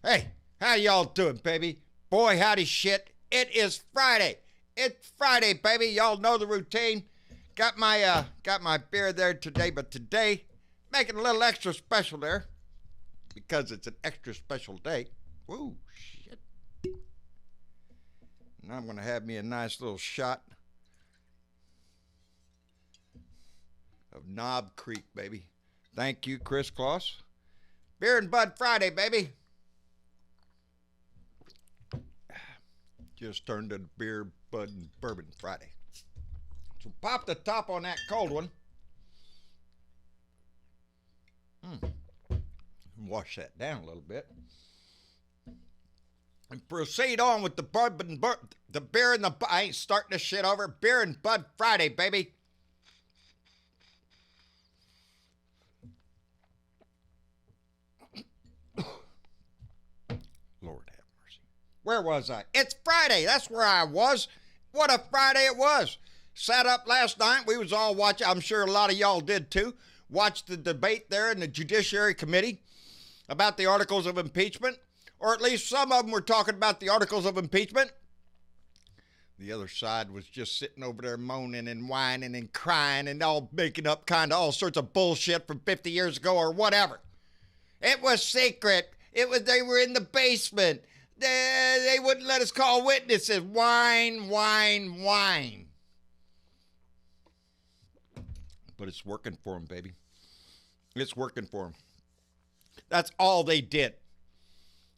Hey, how y'all doing, baby? Boy, howdy shit. It is Friday. It's Friday, baby. Y'all know the routine. Got my beer there today, but today, making a little extra special there because it's an extra special day. Woo, shit. Now I'm going to have me a nice little shot of Knob Creek, baby. Thank you, Chris Kloss. Beer and Bud Friday, baby. Just turned to Beer, Bud, and Bourbon Friday. So pop the top on that cold one. Wash that down a little bit. And proceed on with the bourbon, the beer and the... I ain't starting this shit over. Beer and Bud Friday, baby. Lord have mercy. Where was I? It's Friday. That's where I was. What a Friday it was. Sat up last night. We was all watching. I'm sure a lot of y'all did too. Watched the debate there in the Judiciary Committee about the articles of impeachment. Or at least some of them were talking about the articles of impeachment. The other side was just sitting over there moaning and whining and crying and all making up kind of all sorts of bullshit from 50 years ago or whatever. It was secret. They were in the basement. They wouldn't let us call witnesses. Whine, whine, whine. But it's working for them, baby. It's working for them. That's all they did.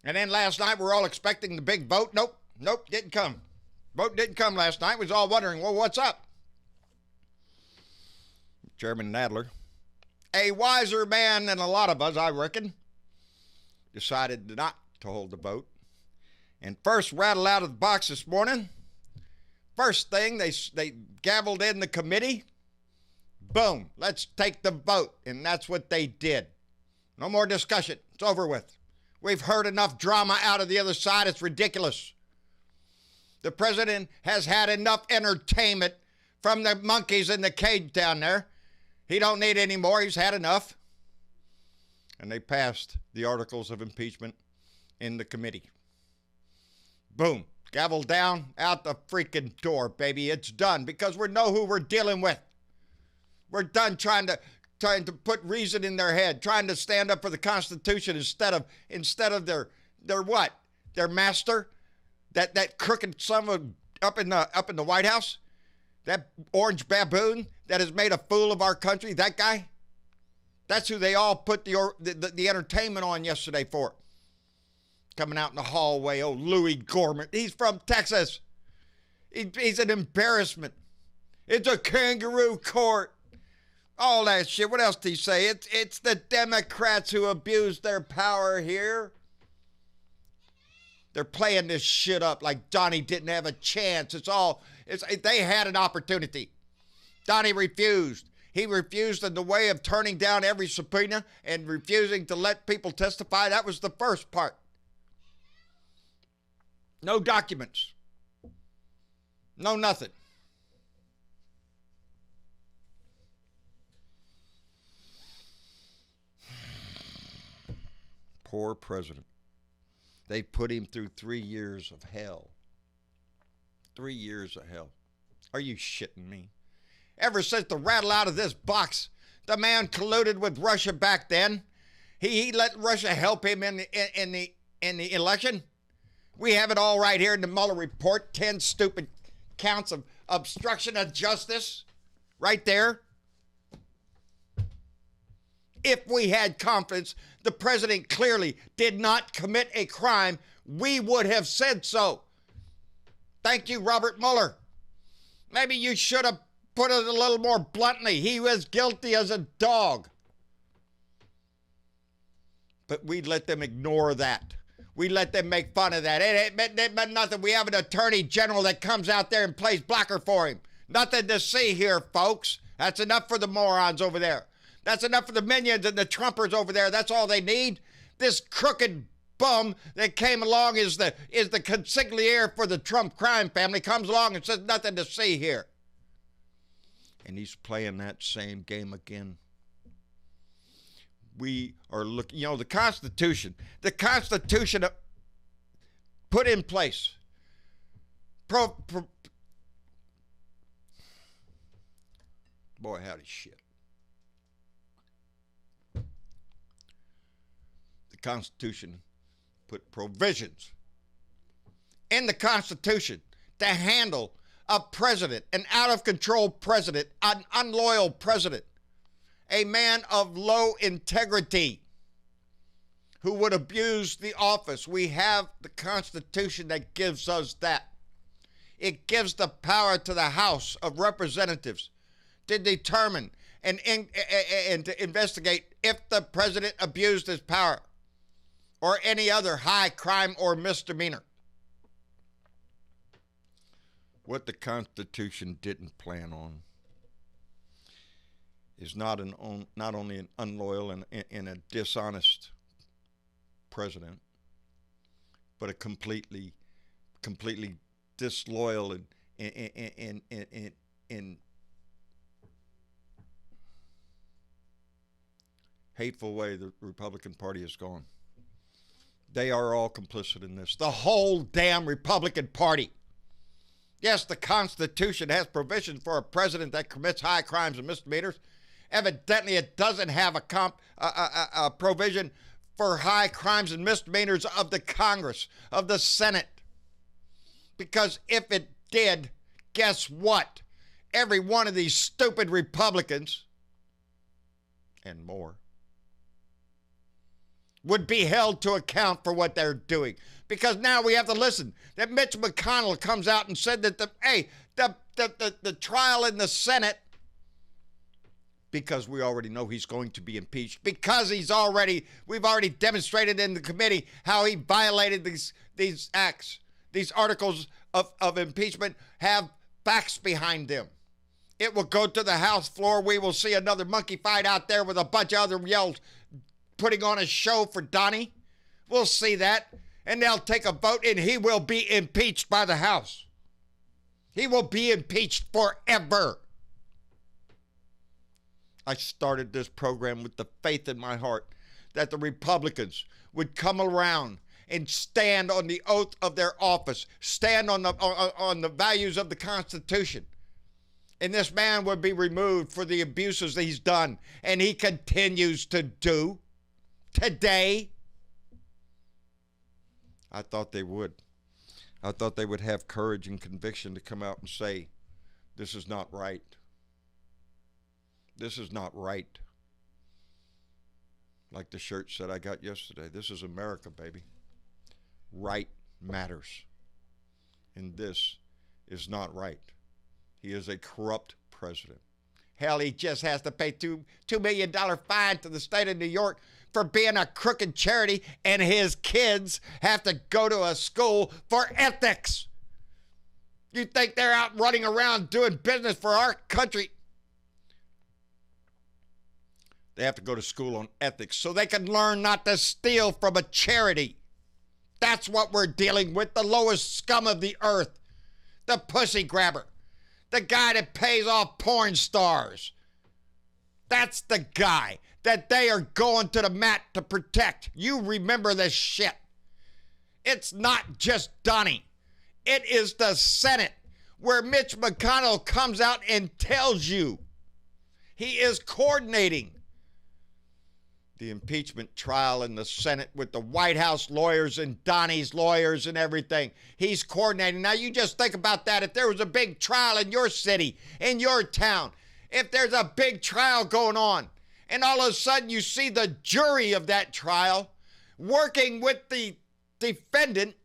And then last night we were all expecting the big vote. Nope, didn't come. Vote didn't come last night. We was all wondering, well, what's up? Chairman Nadler, a wiser man than a lot of us, I reckon, decided not to hold the vote. And first rattled out of the box this morning, first thing, they gavelled in the committee. Boom, let's take the vote. And that's what they did. No more discussion. It's over with. We've heard enough drama out of the other side. It's ridiculous. The president has had enough entertainment from the monkeys in the cage down there. He don't need any more. He's had enough. And they passed the articles of impeachment in the committee. Boom. Gavel down, out the freaking door, baby. It's done because we know who we're dealing with. We're done trying to put reason in their head, trying to stand up for the Constitution instead of their what? Their master, that crooked son of up in the White House, that orange baboon that has made a fool of our country. That guy. That's who they all put the entertainment on yesterday for. Coming out in the hallway, oh, Louis Gorman. He's from Texas. He's an embarrassment. It's a kangaroo court. All that shit. What else did he say? It's the Democrats who abuse their power here. They're playing this shit up like Donnie didn't have a chance. They had an opportunity. Donnie refused. He refused in the way of turning down every subpoena and refusing to let people testify. That was the first part. No documents. No nothing. Poor president. They put him through 3 years of hell. 3 years of hell. Are you shitting me? Ever since the rattle out of this box, the man colluded with Russia back then. He let Russia help him in the election. We have it all right here in the Mueller report. 10 stupid counts of obstruction of justice. Right there. If we had confidence the president clearly did not commit a crime, we would have said so. Thank you, Robert Mueller. Maybe you should have put it a little more bluntly. He was guilty as a dog. But we let them ignore that. We let them make fun of that. It meant nothing. We have an attorney general that comes out there and plays blocker for him. Nothing to see here, folks. That's enough for the morons over there. That's enough for the minions and the Trumpers over there. That's all they need. This crooked bum that came along is the consigliere for the Trump crime family, comes along and says nothing to see here. And he's playing that same game again. we are looking, the Constitution put in place. Boy, howdy shit. The Constitution put provisions in the Constitution to handle a president, an out-of-control president, an unloyal president, a man of low integrity who would abuse the office. We have the Constitution that gives us that. It gives the power to the House of Representatives to determine and to investigate if the president abused his power or any other high crime or misdemeanor. What the Constitution didn't plan on is not only an unloyal and a dishonest president, but a completely disloyal and hateful way the Republican Party has gone. They are all complicit in this. The whole damn Republican Party. Yes, the Constitution has provisions for a president that commits high crimes and misdemeanors. Evidently, it doesn't have a provision for high crimes and misdemeanors of the Congress, of the Senate. Because if it did, guess what? Every one of these stupid Republicans, and more, would be held to account for what they're doing. Because now we have to listen that Mitch McConnell comes out and said that the trial in the Senate, because we already know he's going to be impeached, because we've already demonstrated in the committee how he violated these acts. These articles of impeachment have facts behind them. It will go to the House floor. We will see another monkey fight out there with a bunch of other yells putting on a show for Donnie. We'll see that. And they'll take a vote and he will be impeached by the House. He will be impeached forever. I started this program with the faith in my heart that the Republicans would come around and stand on the oath of their office, stand on the values of the Constitution. And this man would be removed for the abuses that he's done and he continues to do today. I thought they would. I thought they would have courage and conviction to come out and say, this is not right. This is not right. Like the shirt said I got yesterday, this is America, baby. Right matters. And this is not right. He is a corrupt president. Hell, he just has to pay $2 million fine to the state of New York for being a crooked charity, and his kids have to go to a school for ethics. You think they're out running around doing business for our country? They have to go to school on ethics so they can learn not to steal from a charity. That's what we're dealing with, the lowest scum of the earth, the pussy grabber, the guy that pays off porn stars. That's the guy that they are going to the mat to protect. You remember this shit. It's not just Donnie. It is the Senate where Mitch McConnell comes out and tells you he is coordinating the impeachment trial in the Senate with the White House lawyers and Donnie's lawyers and everything. He's coordinating. Now, you just think about that. If there was a big trial in your city, in your town, if there's a big trial going on, and all of a sudden you see the jury of that trial working with the defendant,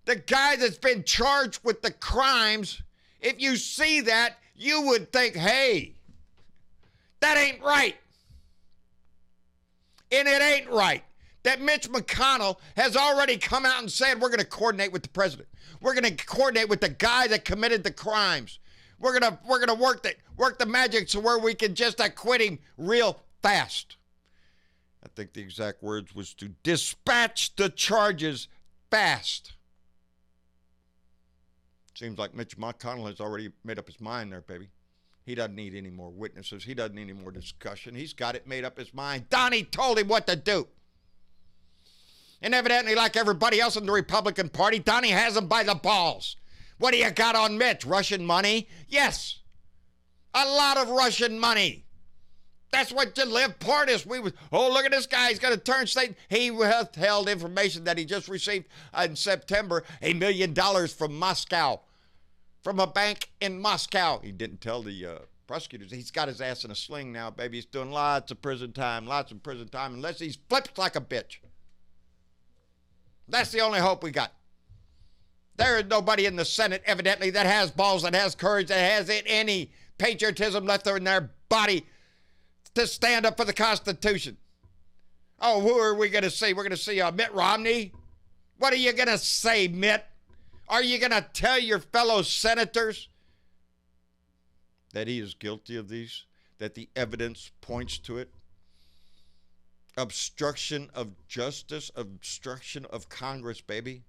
the guy that's been charged with the crimes, if you see that, you would think, hey, that ain't right. And it ain't right that Mitch McConnell has already come out and said, we're going to coordinate with the president. We're going to coordinate with the guy that committed the crimes. We're going to work the magic so where we can just acquit him real fast. I think the exact words was to dispatch the charges fast. Seems like Mitch McConnell has already made up his mind there, baby. He doesn't need any more witnesses. He doesn't need any more discussion. He's got it made up his mind. Donnie told him what to do. And evidently, like everybody else in the Republican Party, Donnie has him by the balls. What do you got on Mitch? Russian money? Yes. A lot of Russian money. That's what you live part is. Oh, look at this guy. He's going to turn state. He withheld information that he just received in September, $1 million from Moscow, from a bank in Moscow. He didn't tell the prosecutors. He's got his ass in a sling now, baby. He's doing lots of prison time, unless he flips like a bitch. That's the only hope we got. There is nobody in the Senate, evidently, that has balls, that has courage, that has any patriotism left in their body to stand up for the Constitution. Oh, who are we going to see? We're going to see Mitt Romney? What are you going to say, Mitt? Are you going to tell your fellow senators that he is guilty of these, that the evidence points to it? Obstruction of justice, obstruction of Congress, baby.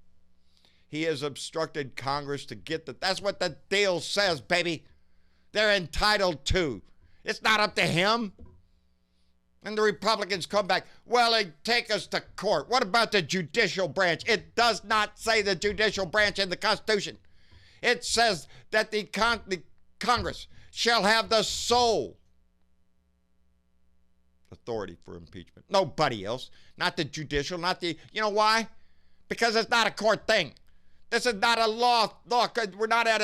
He has obstructed Congress to get that. That's what the deal says, baby. They're entitled to. It's not up to him. And the Republicans come back, well, they take us to court. What about the judicial branch? It does not say the judicial branch in the Constitution. It says that the Congress shall have the sole authority for impeachment. Nobody else. Not the judicial, not the, you know why? Because it's not a court thing. This is not a law. Look, we're not at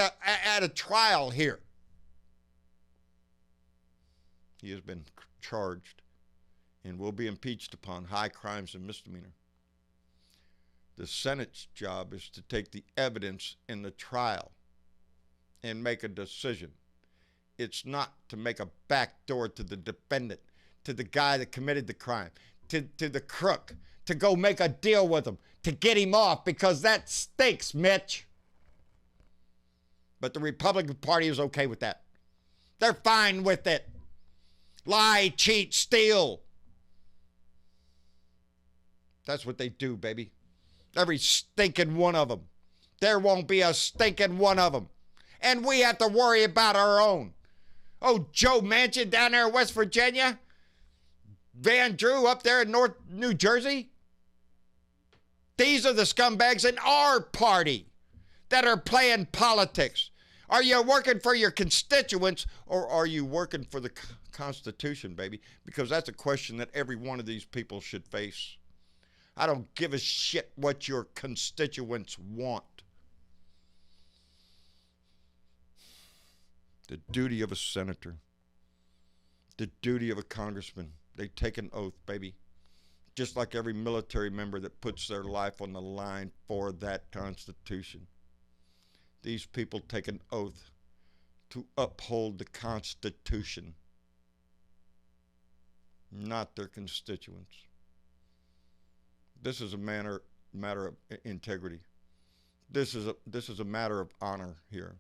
a trial here. He has been charged and will be impeached upon high crimes and misdemeanor. The Senate's job is to take the evidence in the trial and make a decision. It's not to make a backdoor to the defendant, to the guy that committed the crime, to the crook, to go make a deal with him, to get him off, because that stinks, Mitch. But the Republican Party is okay with that. They're fine with it. Lie, cheat, steal. That's what they do, baby. Every stinking one of them. There won't be a stinking one of them. And we have to worry about our own. Oh, Joe Manchin down there in West Virginia? Van Drew up there in North New Jersey? These are the scumbags in our party that are playing politics. Are you working for your constituents, or are you working for the Constitution, baby? Because that's a question that every one of these people should face. I don't give a shit what your constituents want. The duty of a senator, the duty of a congressman, they take an oath, baby. Just like every military member that puts their life on the line for that Constitution. These people take an oath to uphold the Constitution, not their constituents. This is a matter of integrity. This is a matter of honor here.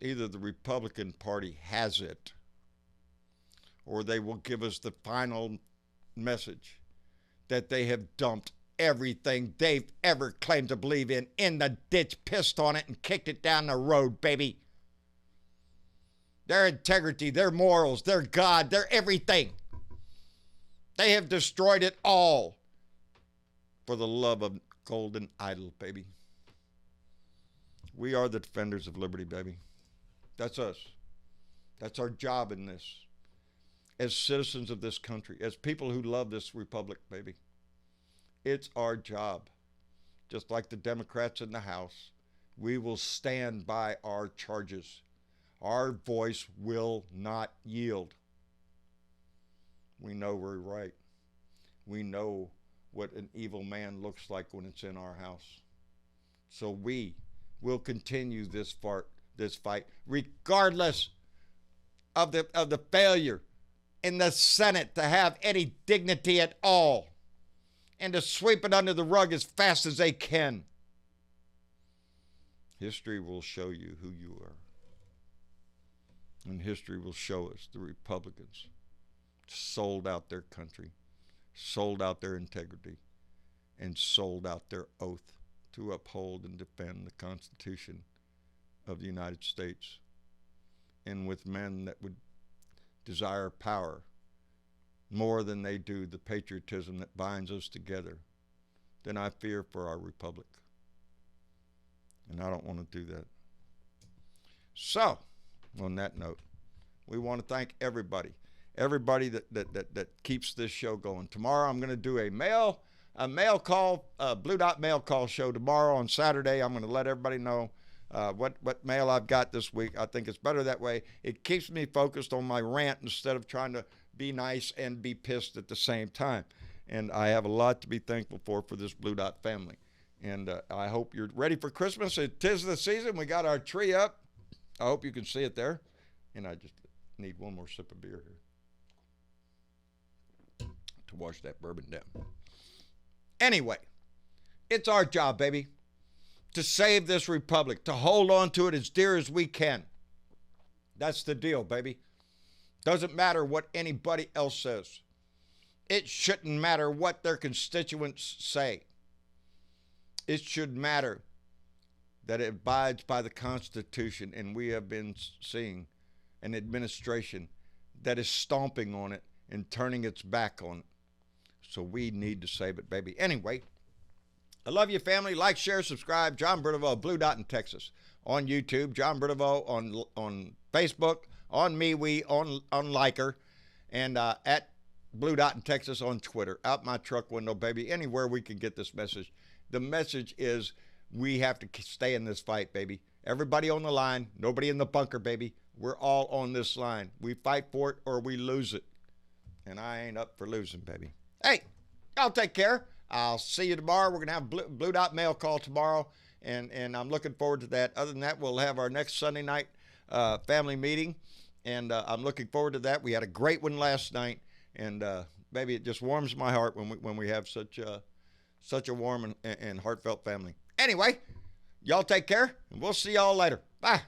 Either the Republican Party has it, or they will give us the final message that they have dumped everything they've ever claimed to believe in the ditch, pissed on it, and kicked it down the road, baby. Their integrity, their morals, their God, their everything. They have destroyed it all for the love of golden idol, baby. We are the defenders of liberty, baby. That's us. That's our job in this. As citizens of this country, as people who love this republic, baby. It's our job. Just like the Democrats in the House, we will stand by our charges. Our voice will not yield. We know we're right. We know what an evil man looks like when it's in our house. So we will continue this fight, regardless of the failure in the Senate to have any dignity at all, and to sweep it under the rug as fast as they can. History will show you who you are. And history will show us the Republicans sold out their country, sold out their integrity, and sold out their oath to uphold and defend the Constitution of the United States. and with men that would desire power more than they do the patriotism that binds us together, then I fear for our republic. And I don't want to do that. So, on that note, we want to thank everybody that keeps this show going. Tomorrow I'm going to do a mail call, Blue Dot mail call show tomorrow. On Saturday, I'm going to let everybody know what mail I've got this week. I think it's better that way. It keeps me focused on my rant instead of trying to be nice and be pissed at the same time. And I have a lot to be thankful for this Blue Dot family. And I hope you're ready for Christmas. It is the season. We got our tree up. I hope you can see it there. And I just need one more sip of beer here to wash that bourbon down. Anyway, it's our job, baby, to save this republic, to hold on to it as dear as we can. That's the deal, baby. Doesn't matter what anybody else says. It shouldn't matter what their constituents say. It should matter that it abides by the Constitution, and we have been seeing an administration that is stomping on it and turning its back on it. So we need to save it, baby. Anyway, I love you, family. Like, share, subscribe. John Bertavaux, Blue Dot in Texas. On YouTube, John Bertavaux on Facebook, on MeWe, on Liker, and at Blue Dot in Texas on Twitter. Out my truck window, baby. Anywhere we can get this message. The message is we have to stay in this fight, baby. Everybody on the line. Nobody in the bunker, baby. We're all on this line. We fight for it or we lose it. And I ain't up for losing, baby. Hey, y'all take care. I'll see you tomorrow. We're going to have Blue Dot mail call tomorrow, and I'm looking forward to that. Other than that, we'll have our next Sunday night family meeting, and I'm looking forward to that. We had a great one last night, and baby, it just warms my heart when we have such a warm and heartfelt family. Anyway, y'all take care, and we'll see y'all later. Bye.